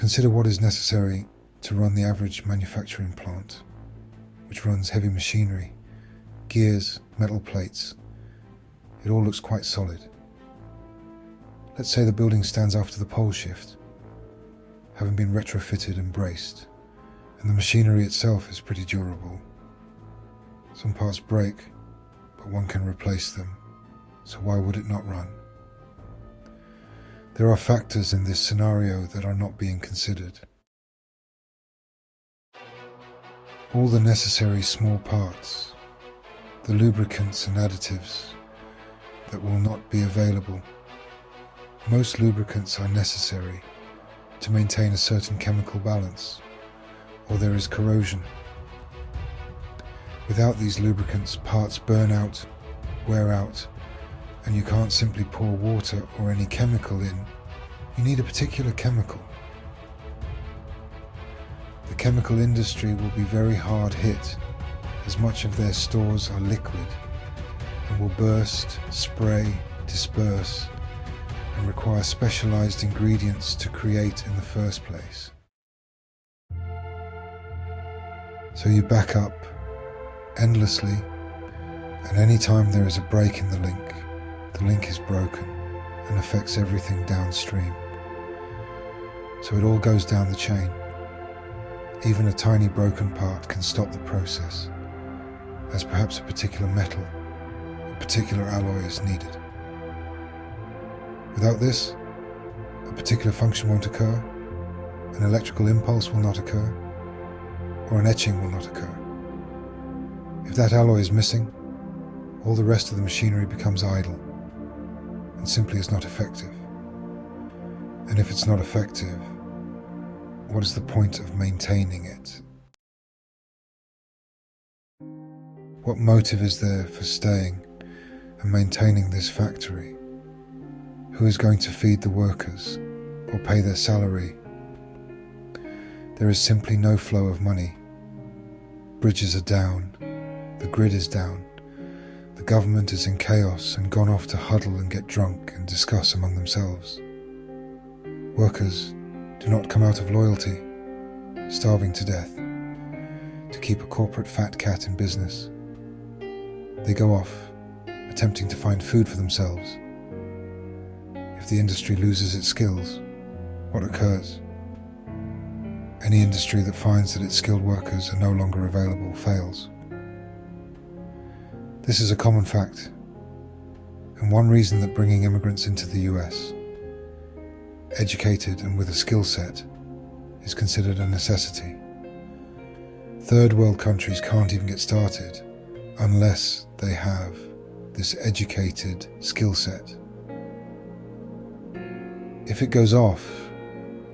Consider what is necessary to run the average manufacturing plant, which runs heavy machinery, gears, metal plates. It all looks quite solid. Let's say the building stands after the pole shift, having been retrofitted and braced, and the machinery itself is pretty durable. Some parts break, but one can replace them, so why would it not run? There are factors in this scenario that are not being considered. All the necessary small parts, the lubricants and additives that will not be available. Most lubricants are necessary to maintain a certain chemical balance, or there is corrosion. Without these lubricants, parts burn out, wear out, and you can't simply pour water or any chemical in. You need a particular chemical. The chemical industry will be very hard hit, as much of their stores are liquid and will burst, spray, disperse, and require specialized ingredients to create in the first place. So you back up endlessly, and any time there is a break in the link is broken and affects everything downstream. So it all goes down the chain. Even a tiny broken part can stop the process, as perhaps a particular metal or particular alloy is needed. Without this, a particular function won't occur, an electrical impulse will not occur, or an etching will not occur. If that alloy is missing, all the rest of the machinery becomes idle and simply is not effective. And if it's not effective, what is the point of maintaining it? What motive is there for staying and maintaining this factory? Who is going to feed the workers or pay their salary? There is simply no flow of money. Bridges are down, the grid is down, the government is in chaos and gone off to huddle and get drunk and discuss among themselves. Workers do not come out of loyalty, starving to death, to keep a corporate fat cat in business. They go off, attempting to find food for themselves. If the industry loses its skills, what occurs? Any industry that finds that its skilled workers are no longer available fails. This is a common fact, and one reason that bringing immigrants into the US, educated and with a skill set, is considered a necessity. Third world countries can't even get started unless they have this educated skill set. If it goes off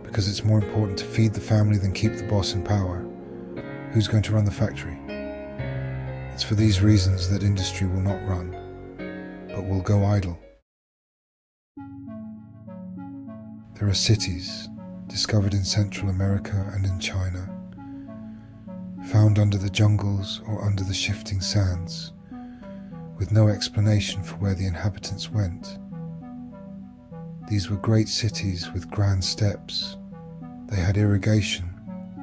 because it's more important to feed the family than keep the boss in power, who's going to run the factory? It's for these reasons that industry will not run, but will go idle. There are cities discovered in Central America and in China, found under the jungles or under the shifting sands, with no explanation for where the inhabitants went. These were great cities with grand steps. They had irrigation,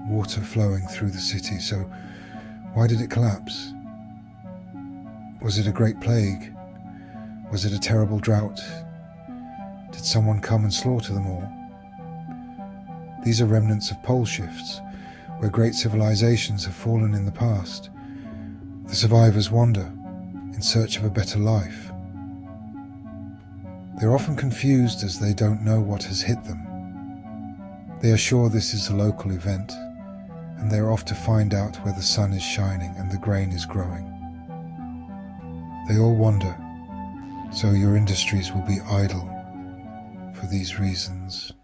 water flowing through the city, so why did it collapse? Was it a great plague? Was it a terrible drought? Did someone come and slaughter them all? These are remnants of pole shifts, where great civilizations have fallen in the past. The survivors wander in search of a better life. They're often confused as they don't know what has hit them. They are sure this is a local event, and they are off to find out where the sun is shining and the grain is growing. They all wander, so your industries will be idle for these reasons.